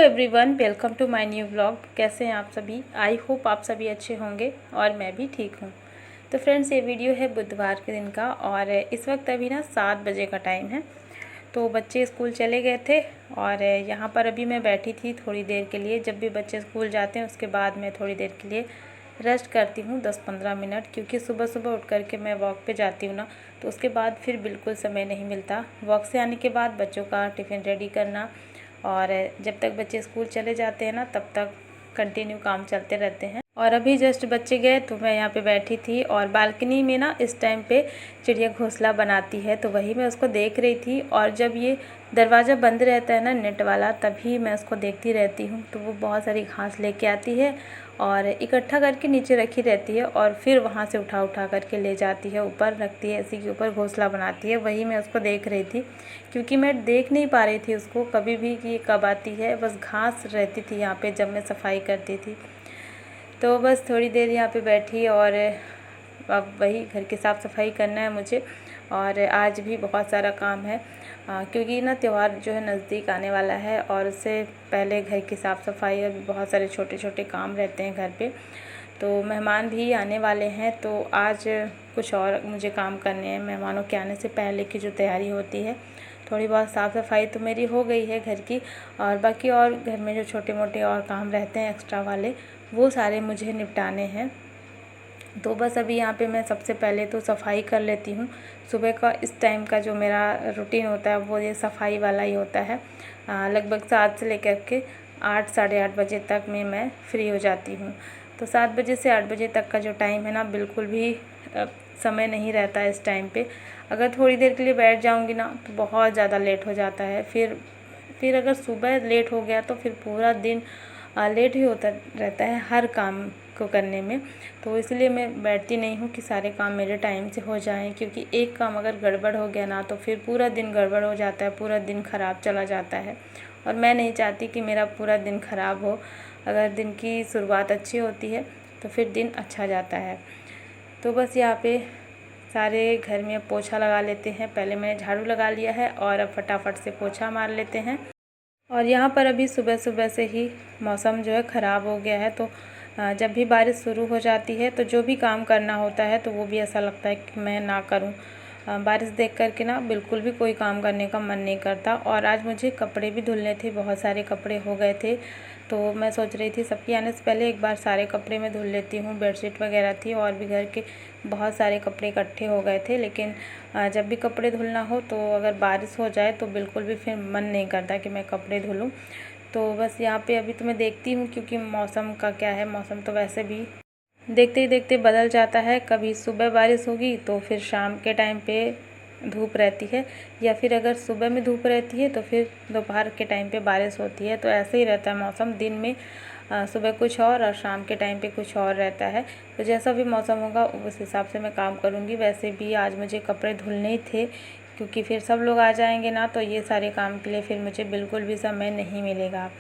Everyone, welcome to my new vlog. कैसे हैं आप सभी? आई होप आप सभी अच्छे होंगे और मैं भी ठीक हूँ। तो फ्रेंड्स, ये वीडियो है बुधवार के दिन का और इस वक्त अभी ना 7 बजे का टाइम है। तो बच्चे स्कूल चले गए थे और यहाँ पर अभी मैं बैठी थी थोड़ी देर के लिए। जब भी बच्चे स्कूल जाते हैं उसके बाद मैं थोड़ी देर के लिए रेस्ट करती हूँ, 10-15 मिनट, क्योंकि सुबह सुबह उठ करके मैं वॉक पे जाती हूँ ना, तो उसके बाद फिर बिल्कुल समय नहीं मिलता। वॉक से आने के बाद बच्चों का टिफ़िन रेडी करना और जब तक बच्चे स्कूल चले जाते हैं ना तब तक कंटिन्यू काम चलते रहते हैं। और अभी जस्ट बच्चे गए तो मैं यहाँ पे बैठी थी और बालकनी में ना इस टाइम पे चिड़िया घोंसला बनाती है, तो वही मैं उसको देख रही थी। और जब ये दरवाज़ा बंद रहता है ना नेट वाला, तभी मैं उसको देखती रहती हूँ। तो वो बहुत सारी घास लेके आती है और इकट्ठा करके नीचे रखी रहती है और फिर वहाँ से उठा उठा करके ले जाती है, ऊपर रखती है, इसी के ऊपर घोंसला बनाती है। वही मैं उसको देख रही थी, क्योंकि मैं देख नहीं पा रही थी उसको कभी भी कि ये कब आती है। बस घास रहती थी यहाँ पे जब मैं सफाई करती थी। तो बस थोड़ी देर यहाँ पे बैठी और अब वही घर की साफ़ सफाई करना है मुझे। और आज भी बहुत सारा काम है, क्योंकि ना त्यौहार जो है नज़दीक आने वाला है और उससे पहले घर की साफ़ सफाई और बहुत सारे छोटे छोटे काम रहते हैं घर पे। तो मेहमान भी आने वाले हैं, तो आज कुछ और मुझे काम करने हैं। मेहमानों के आने से पहले की जो तैयारी होती है, थोड़ी बहुत साफ़ सफाई तो मेरी हो गई है घर की, और बाकी और घर में जो छोटे मोटे और काम रहते हैं एक्स्ट्रा वाले, वो सारे मुझे निपटाने हैं। तो बस अभी यहाँ पे मैं सबसे पहले तो सफाई कर लेती हूँ। सुबह का इस टाइम का जो मेरा रूटीन होता है वो ये सफाई वाला ही होता है। लगभग 7 से लेकर के 8 साढ़े 8 बजे तक में मैं फ्री हो जाती हूँ। तो 7 बजे से 8 बजे तक का जो टाइम है ना, बिल्कुल भी समय नहीं रहता है इस टाइम पे। अगर थोड़ी देर के लिए बैठ जाऊँगी ना तो बहुत ज़्यादा लेट हो जाता है। फिर अगर सुबह लेट हो गया तो फिर पूरा दिन लेट ही होता रहता है हर काम को करने में। तो इसलिए मैं बैठती नहीं हूँ कि सारे काम मेरे टाइम से हो जाएं, क्योंकि एक काम अगर गड़बड़ हो गया ना तो फिर पूरा दिन गड़बड़ हो जाता है, पूरा दिन ख़राब चला जाता है। और मैं नहीं चाहती कि मेरा पूरा दिन ख़राब हो। अगर दिन की शुरुआत अच्छी होती है तो फिर दिन अच्छा जाता है। तो बस यहाँ पे सारे घर में पोछा लगा लेते हैं। पहले मैंने झाड़ू लगा लिया है और अब फटाफट से पोछा मार लेते हैं। और यहाँ पर अभी सुबह सुबह से ही मौसम जो है ख़राब हो गया है, तो जब भी बारिश शुरू हो जाती है तो जो भी काम करना होता है तो वो भी ऐसा लगता है कि मैं ना करूँ। बारिश देख कर के ना बिल्कुल भी कोई काम करने का मन नहीं करता। और आज मुझे कपड़े भी धुलने थे, बहुत सारे कपड़े हो गए थे। तो मैं सोच रही थी सबके आने से पहले एक बार सारे कपड़े मैं धुल लेती हूँ। बेडशीट वगैरह थी और भी घर के बहुत सारे कपड़े इकट्ठे हो गए थे। लेकिन जब भी कपड़े धुलना हो तो अगर बारिश हो जाए तो बिल्कुल भी फिर मन नहीं करता कि मैं कपड़े धुलूँ। तो बस यहाँ पे अभी तो मैं देखती हूँ, क्योंकि मौसम का क्या है, मौसम तो वैसे भी देखते ही देखते बदल जाता है। कभी सुबह बारिश होगी तो फिर शाम के टाइम पे धूप रहती है, या फिर अगर सुबह में धूप रहती है तो फिर दोपहर के टाइम पे बारिश होती है। तो ऐसे ही रहता है मौसम, दिन में सुबह कुछ और शाम के टाइम पे कुछ और रहता है। तो जैसा भी मौसम होगा उस हिसाब से मैं काम करूँगी। वैसे भी आज मुझे कपड़े धुलने ही थे, क्योंकि फिर सब लोग आ जाएंगे ना, तो ये सारे काम के लिए फिर मुझे बिल्कुल भी समय नहीं मिलेगा।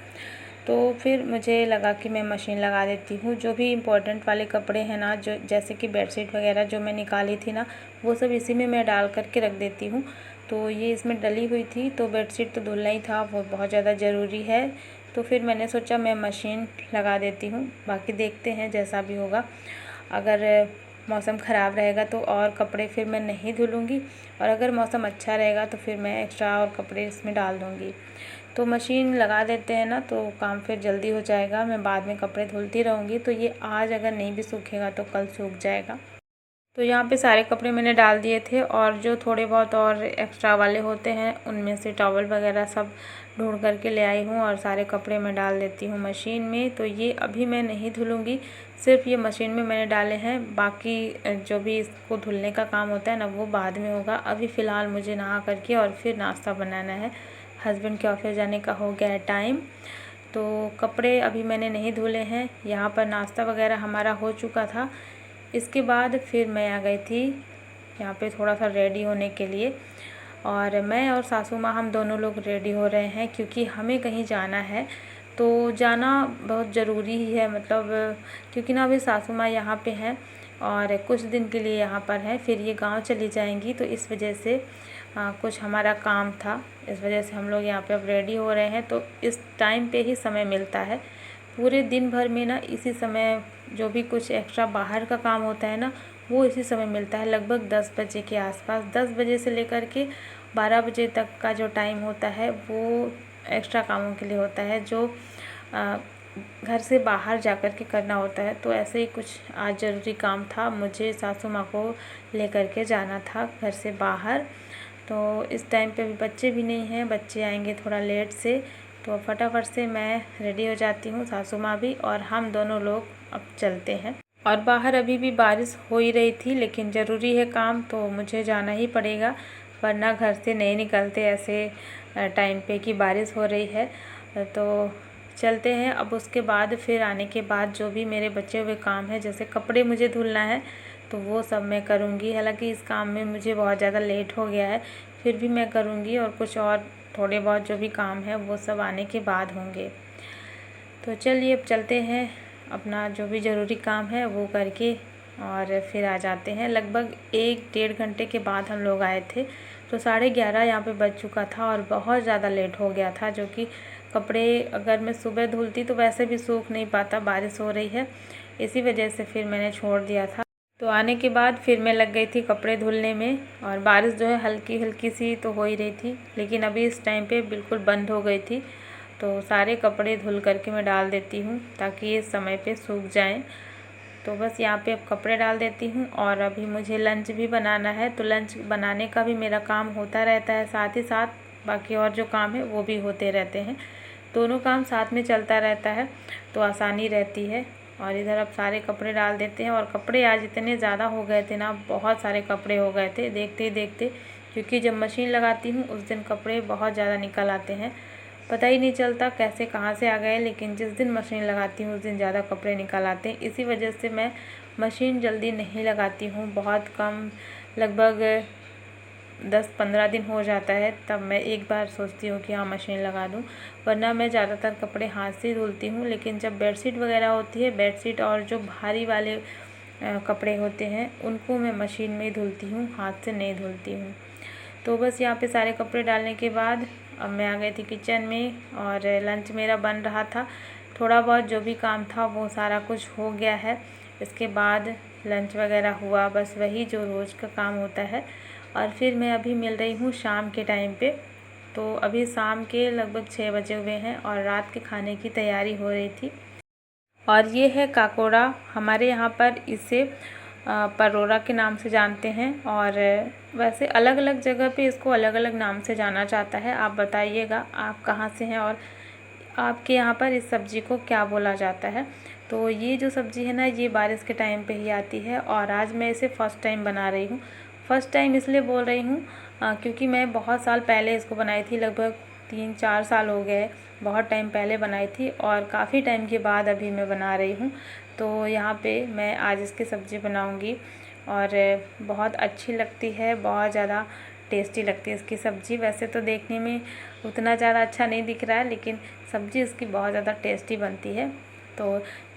तो फिर मुझे लगा कि मैं मशीन लगा देती हूँ। जो भी इम्पोर्टेंट वाले कपड़े हैं ना, जो जैसे कि बेडशीट वगैरह जो मैं निकाली थी ना, वो सब इसी में मैं डाल करके रख देती हूँ। तो ये इसमें डली हुई थी, तो बेडशीट तो धुलना ही था, वो बहुत ज़्यादा ज़रूरी है। तो फिर मैंने सोचा मैं मशीन लगा देती हूँ। बाकी देखते हैं जैसा भी होगा। अगर मौसम ख़राब रहेगा तो और कपड़े फिर मैं नहीं धुलूँगी, और अगर मौसम अच्छा रहेगा तो फिर मैं एक्स्ट्रा और कपड़े इसमें डाल दूँगी। तो मशीन लगा देते हैं ना तो काम फिर जल्दी हो जाएगा। मैं बाद में कपड़े धुलती रहूँगी, तो ये आज अगर नहीं भी सूखेगा तो कल सूख जाएगा। तो यहाँ पे सारे कपड़े मैंने डाल दिए थे, और जो थोड़े बहुत और एक्स्ट्रा वाले होते हैं उनमें से टॉवल वगैरह सब ढूंढ करके ले आई हूँ और सारे कपड़े मैं डाल देती हूँ मशीन में। तो ये अभी मैं नहीं धुलूँगी, सिर्फ ये मशीन में मैंने डाले हैं। बाकी जो भी इसको धुलने का काम होता है ना, वो बाद में होगा। अभी फ़िलहाल मुझे नहा करके और फिर नाश्ता बनाना है। हस्बैंड के ऑफिस जाने का हो गया है टाइम, तो कपड़े अभी मैंने नहीं धुले हैं। यहाँ पर नाश्ता वगैरह हमारा हो चुका था। इसके बाद फिर मैं आ गई थी यहाँ पे थोड़ा सा रेडी होने के लिए, और मैं और सासू माँ हम दोनों लोग रेडी हो रहे हैं, क्योंकि हमें कहीं जाना है। तो जाना बहुत ज़रूरी ही है, मतलब क्योंकि ना अभी सासू माँ यहाँ पे हैं और कुछ दिन के लिए यहाँ पर हैं, फिर ये गांव चली जाएंगी। तो इस वजह से कुछ हमारा काम था, इस वजह से हम लोग यहाँ पे अब रेडी हो रहे हैं। तो इस टाइम पे ही समय मिलता है, पूरे दिन भर में ना इसी समय जो भी कुछ एक्स्ट्रा बाहर का काम होता है ना, वो इसी समय मिलता है। लगभग 10 बजे के आसपास, 10 बजे से लेकर के 12 बजे तक का जो टाइम होता है वो एक्स्ट्रा कामों के लिए होता है, जो घर से बाहर जाकर के करना होता है। तो ऐसे ही कुछ आज ज़रूरी काम था, मुझे सासू माँ को लेकर के जाना था घर से बाहर। तो इस टाइम पे भी बच्चे भी नहीं हैं, बच्चे आएंगे थोड़ा लेट से। तो फटाफट से मैं रेडी हो जाती हूँ, सासू माँ भी, और हम दोनों लोग अब चलते हैं। और बाहर अभी भी बारिश हो ही रही थी, लेकिन ज़रूरी है काम तो मुझे जाना ही पड़ेगा, वरना घर से नहीं निकलते ऐसे टाइम पे कि बारिश हो रही है। तो चलते हैं। अब उसके बाद फिर आने के बाद जो भी मेरे बचे हुए काम है, जैसे कपड़े मुझे धुलना है, तो वो सब मैं करूँगी। हालांकि इस काम में मुझे बहुत ज़्यादा लेट हो गया है, फिर भी मैं करूँगी। और कुछ और थोड़े बहुत जो भी काम है वो सब आने के बाद होंगे। तो चलिए अब चलते हैं, अपना जो भी ज़रूरी काम है वो करके और फिर आ जाते हैं। लगभग 1-1.5 घंटे के बाद हम लोग आए थे, तो 11:30 यहाँ पे बज चुका था और बहुत ज़्यादा लेट हो गया था। जो कि कपड़े अगर मैं सुबह धुलती तो वैसे भी सूख नहीं पाता, बारिश हो रही है, इसी वजह से फिर मैंने छोड़ दिया था। तो आने के बाद फिर मैं लग गई थी कपड़े धुलने में, और बारिश जो है हल्की हल्की सी तो हो ही रही थी, लेकिन अभी इस टाइम पे बिल्कुल बंद हो गई थी। तो सारे कपड़े धुल करके मैं डाल देती हूँ ताकि ये समय पे सूख जाएं। तो बस यहाँ पे अब कपड़े डाल देती हूँ। और अभी मुझे लंच भी बनाना है, तो लंच बनाने का भी मेरा काम होता रहता है, साथ ही साथ बाकी और जो काम है वो भी होते रहते हैं। दोनों काम साथ में चलता रहता है तो आसानी रहती है। और इधर अब सारे कपड़े डाल देते हैं। और कपड़े आज इतने ज़्यादा हो गए थे ना, बहुत सारे कपड़े हो गए थे देखते ही देखते, क्योंकि जब मशीन लगाती हूँ उस दिन कपड़े बहुत ज़्यादा निकल आते हैं, पता ही नहीं चलता कैसे कहाँ से आ गए। लेकिन जिस दिन मशीन लगाती हूँ उस दिन ज़्यादा कपड़े निकल आते हैं। इसी वजह से मैं मशीन जल्दी नहीं लगाती हूँ, बहुत कम, लगभग 10-15 दिन हो जाता है तब मैं एक बार सोचती हूँ कि हाँ मशीन लगा दूँ, वरना मैं ज़्यादातर कपड़े हाथ से धुलती हूँ। लेकिन जब बेडशीट वगैरह होती है, बेडशीट और जो भारी वाले कपड़े होते हैं उनको मैं मशीन में ही धुलती हूँ, हाथ से नहीं धुलती हूँ। तो बस यहाँ पे सारे कपड़े डालने के बाद अब मैं आ गई थी किचन में, और लंच मेरा बन रहा था। थोड़ा बहुत जो भी काम था वो सारा कुछ हो गया है, इसके बाद लंच वगैरह हुआ, बस वही जो रोज़ का काम होता है। और फिर मैं अभी मिल रही हूँ शाम के टाइम पे। तो अभी शाम के लगभग 6 बजे हुए हैं और रात के खाने की तैयारी हो रही थी। और ये है काकोड़ा, हमारे यहाँ पर इसे परोरा के नाम से जानते हैं, और वैसे अलग अलग जगह पे इसको अलग अलग नाम से जाना जाता है। आप बताइएगा आप कहाँ से हैं और आपके यहाँ पर इस सब्ज़ी को क्या बोला जाता है। तो ये जो सब्ज़ी है ना, ये बारिश के टाइम पे ही आती है, और आज मैं इसे फ़र्स्ट टाइम बना रही हूँ। फ़र्स्ट टाइम इसलिए बोल रही हूँ क्योंकि मैं बहुत साल पहले इसको बनाई थी, लगभग 3-4 साल हो गए, बहुत टाइम पहले बनाई थी, और काफ़ी टाइम के बाद अभी मैं बना रही हूँ। तो यहाँ पे मैं आज इसकी सब्ज़ी बनाऊँगी, और बहुत अच्छी लगती है, बहुत ज़्यादा टेस्टी लगती है इसकी सब्ज़ी। वैसे तो देखने में उतना ज़्यादा अच्छा नहीं दिख रहा है, लेकिन सब्ज़ी इसकी बहुत ज़्यादा टेस्टी बनती है। तो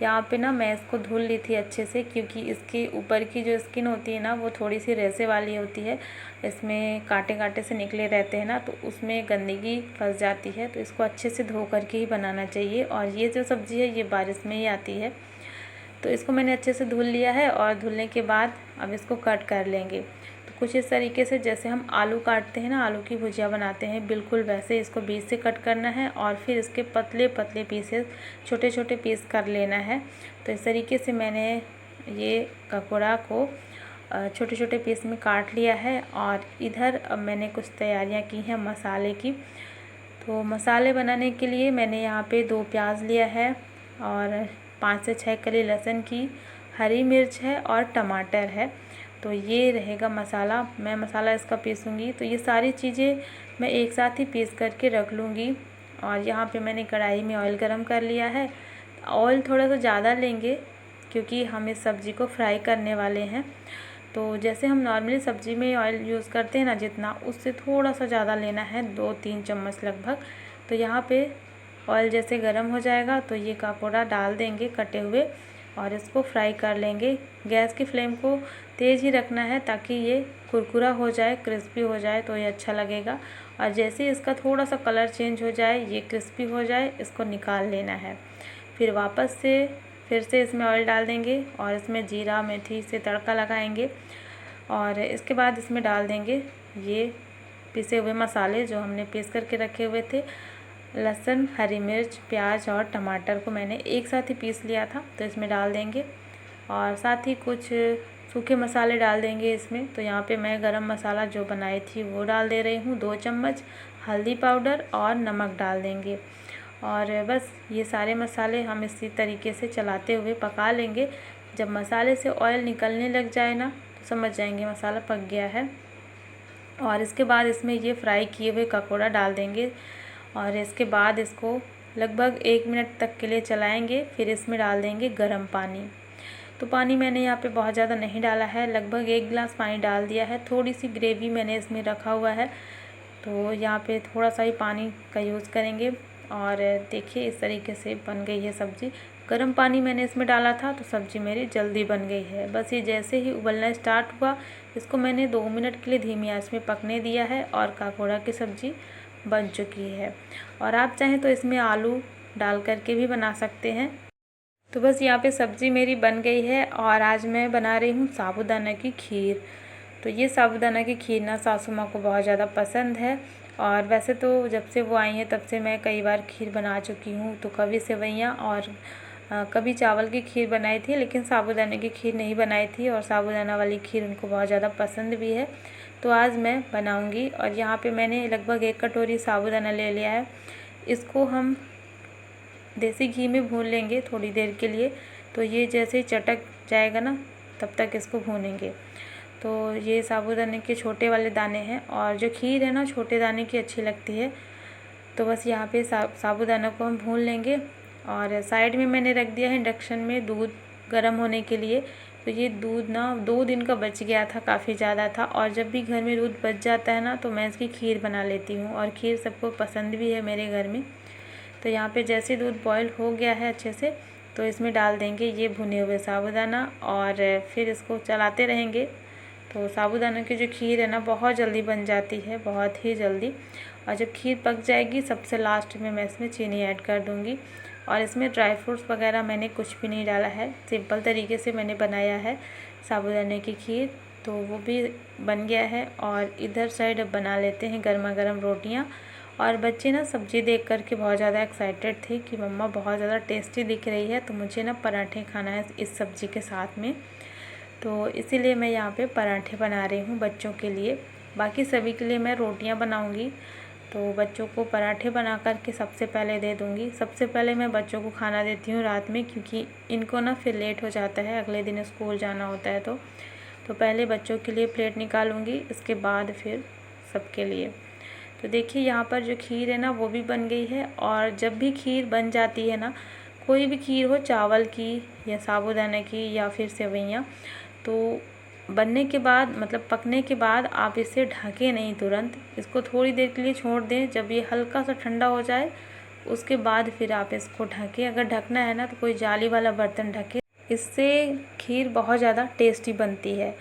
यहाँ पे ना मैं इसको धुल ली थी अच्छे से, क्योंकि इसके ऊपर की जो स्किन होती है ना वो थोड़ी सी रेसे वाली होती है, इसमें कांटे कांटे से निकले रहते हैं ना, तो उसमें गंदगी फंस जाती है। तो इसको अच्छे से धो करके ही बनाना चाहिए। और ये जो सब्ज़ी है ये बारिश में ही आती है। तो इसको मैंने अच्छे से धुल लिया है, और धुलने के बाद अब इसको कट कर लेंगे। तो कुछ इस तरीके से जैसे हम आलू काटते हैं ना, आलू की भुजिया बनाते हैं, बिल्कुल वैसे इसको बीच से कट करना है, और फिर इसके पतले पतले पीसेस, छोटे छोटे पीस कर लेना है। तो इस तरीके से मैंने ये ककोड़ा को छोटे छोटे पीस में काट लिया है। और इधर अब मैंने कुछ तैयारियां की हैं मसाले की। तो मसाले बनाने के लिए मैंने यहाँ पे 2 प्याज लिया है, और 5 से 6 कली लहसुन की, हरी मिर्च है, और टमाटर है। तो ये रहेगा मसाला, मैं मसाला इसका पीसूँगी। तो ये सारी चीज़ें मैं एक साथ ही पीस करके रख लूँगी। और यहाँ पे मैंने कढ़ाई में ऑयल गरम कर लिया है। ऑयल थोड़ा सा ज़्यादा लेंगे क्योंकि हम इस सब्ज़ी को फ्राई करने वाले हैं। तो जैसे हम नॉर्मली सब्ज़ी में ऑयल यूज़ करते हैं ना, जितना, उससे थोड़ा सा ज़्यादा लेना है, 2-3 चम्मच लगभग। तो यहाँ पे ऑयल जैसे गर्म हो जाएगा तो ये ककोड़ा डाल देंगे कटे हुए, और इसको फ्राई कर लेंगे। गैस की फ्लेम को तेज़ ही रखना है ताकि ये कुरकुरा हो जाए, क्रिस्पी हो जाए तो ये अच्छा लगेगा। और जैसे ही इसका थोड़ा सा कलर चेंज हो जाए, ये क्रिस्पी हो जाए, इसको निकाल लेना है। फिर वापस से फिर से इसमें ऑयल डाल देंगे और इसमें जीरा मेथी से तड़का लगाएंगे। और इसके बाद इसमें डाल देंगे ये पिसे हुए मसाले जो हमने पीस करके रखे हुए थे। लहसुन, हरी मिर्च, प्याज और टमाटर को मैंने एक साथ ही पीस लिया था, तो इसमें डाल देंगे। और साथ ही कुछ सूखे मसाले डाल देंगे इसमें। तो यहाँ पे मैं गरम मसाला जो बनाई थी वो डाल दे रही हूँ, 2 चम्मच। हल्दी पाउडर और नमक डाल देंगे। और बस ये सारे मसाले हम इसी तरीके से चलाते हुए पका लेंगे। जब मसाले से ऑयल निकलने लग जाए ना, तो समझ जाएंगे मसाला पक गया है। और इसके बाद इसमें ये फ्राई किए हुए ककोड़ा डाल देंगे और इसके बाद इसको लगभग 1 मिनट तक के लिए चलाएंगे। फिर इसमें डाल देंगे गर्म पानी। तो पानी मैंने यहाँ पे बहुत ज़्यादा नहीं डाला है, लगभग 1 गिलास पानी डाल दिया है। थोड़ी सी ग्रेवी मैंने इसमें रखा हुआ है, तो यहाँ पे थोड़ा सा ही पानी का यूज़ करेंगे। और देखिए इस तरीके से बन गई है सब्ज़ी। गर्म पानी मैंने इसमें डाला था तो सब्ज़ी मेरी जल्दी बन गई है। बस ये जैसे ही उबलना स्टार्ट हुआ, इसको मैंने 2 मिनट के लिए धीमी आंच में पकने दिया है और ककोड़ा की सब्ज़ी बन चुकी है। और आप चाहें तो इसमें आलू डाल करके भी बना सकते हैं। तो बस यहाँ पे सब्ज़ी मेरी बन गई है और आज मैं बना रही हूँ साबूदाना की खीर। तो ये साबूदाना की खीर ना सासू माँ को बहुत ज़्यादा पसंद है। और वैसे तो जब से वो आई हैं तब से मैं कई बार खीर बना चुकी हूँ। तो कभी सेवइयाँ और कभी चावल की खीर बनाई थी, लेकिन साबूदाने की खीर नहीं बनाई थी। और साबूदाना वाली खीर उनको बहुत ज़्यादा पसंद भी है, तो आज मैं बनाऊँगी। और यहाँ पे मैंने लगभग 1 कटोरी साबूदाना ले लिया है। इसको हम देसी घी में भून लेंगे थोड़ी देर के लिए। तो ये जैसे ही चटक जाएगा ना, तब तक इसको भूनेंगे। तो ये साबूदाने के छोटे वाले दाने हैं और जो खीर है ना, छोटे दाने की अच्छी लगती है। तो बस यहाँ पे साबूदाना को हम भून लेंगे। और साइड में मैंने रख दिया है इंडक्शन में दूध गर्म होने के लिए। तो ये दूध ना 2 दिन का बच गया था, काफ़ी ज़्यादा था। और जब भी घर में दूध बच जाता है ना, तो मैं इसकी खीर बना लेती हूँ और खीर सबको पसंद भी है मेरे घर में। तो यहाँ पे जैसे दूध बॉयल हो गया है अच्छे से, तो इसमें डाल देंगे ये भुने हुए साबूदाना और फिर इसको चलाते रहेंगे। तो साबूदाना की जो खीर है ना, बहुत जल्दी बन जाती है, बहुत ही जल्दी। और जब खीर पक जाएगी, सबसे लास्ट में मैं इसमें चीनी ऐड कर दूँगी। और इसमें ड्राई फ्रूट्स वगैरह मैंने कुछ भी नहीं डाला है, सिंपल तरीके से मैंने बनाया है साबूदाने की खीर। तो वो भी बन गया है। और इधर साइड अब बना लेते हैं गर्मा गर्म रोटियाँ। और बच्चे ना सब्ज़ी देख कर के बहुत ज़्यादा एक्साइटेड थे कि मम्मा बहुत ज़्यादा टेस्टी दिख रही है, तो मुझे ना पराठे खाना है इस सब्ज़ी के साथ में। तो इसीलिए मैं यहाँ पे पराठे बना रही हूँ बच्चों के लिए। बाकी सभी के लिए मैं रोटियाँ बनाऊँगी। तो बच्चों को पराठे बना कर के सबसे पहले दे दूँगी। सबसे पहले मैं बच्चों को खाना देती हूँ रात में, क्योंकि इनको ना फिर लेट हो जाता है, अगले दिन स्कूल जाना होता है। तो पहले बच्चों के लिए प्लेट निकालूँगी, इसके बाद फिर सबके लिए। तो देखिए यहाँ पर जो खीर है ना, वो भी बन गई है। और जब भी खीर बन जाती है ना, कोई भी खीर हो, चावल की या साबूदाना की या फिर सेवइयाँ, तो बनने के बाद मतलब पकने के बाद आप इसे ढकें नहीं तुरंत, इसको थोड़ी देर के लिए छोड़ दें। जब ये हल्का सा ठंडा हो जाए, उसके बाद फिर आप इसको ढकें। अगर ढकना है ना, तो कोई जाली वाला बर्तन ढकें, इससे खीर बहुत ज़्यादा टेस्टी बनती है।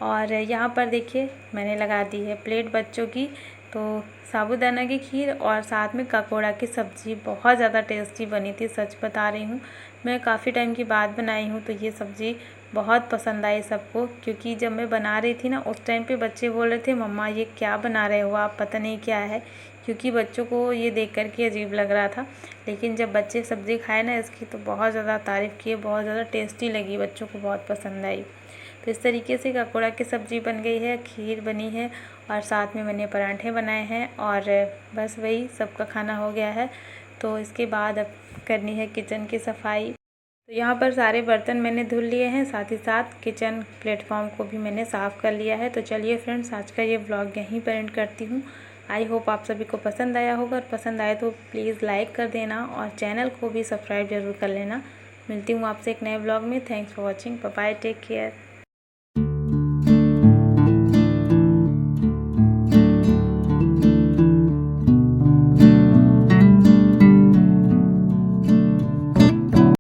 और यहाँ पर देखिए मैंने लगा दी है प्लेट बच्चों की। तो साबूदाना की खीर और साथ में ककोड़ा की सब्ज़ी बहुत ज़्यादा टेस्टी बनी थी, सच बता रही हूँ। मैं काफ़ी टाइम की बाद बनाई हूँ, तो ये सब्ज़ी बहुत पसंद आई सबको। क्योंकि जब मैं बना रही थी ना, उस टाइम पे बच्चे बोल रहे थे मम्मा ये क्या बना रहे हो आप, पता नहीं क्या है। क्योंकि बच्चों को ये देख कर के अजीब लग रहा था, लेकिन जब बच्चे सब्ज़ी खाए ना इसकी, तो बहुत ज़्यादा तारीफ़ किए, बहुत ज़्यादा टेस्टी लगी, बच्चों को बहुत पसंद आई। तो इस तरीके से ककोड़ा की सब्ज़ी बन गई है, खीर बनी है और साथ में मैंने पराठे बनाए हैं। और बस वही सबका खाना हो गया है। तो इसके बाद अब करनी है किचन की सफाई। तो यहाँ पर सारे बर्तन मैंने धुल लिए हैं, साथ ही साथ किचन प्लेटफॉर्म को भी मैंने साफ़ कर लिया है। तो चलिए फ्रेंड्स, आज का ये व्लॉग यहीं पर एंड करती हूँ। आई होप आप सभी को पसंद आया होगा, और पसंद आए तो प्लीज़ लाइक कर देना और चैनल को भी सब्सक्राइब ज़रूर कर लेना। मिलती हूँ आपसे एक नए व्लॉग में। Thanks for watching, bye bye, take care.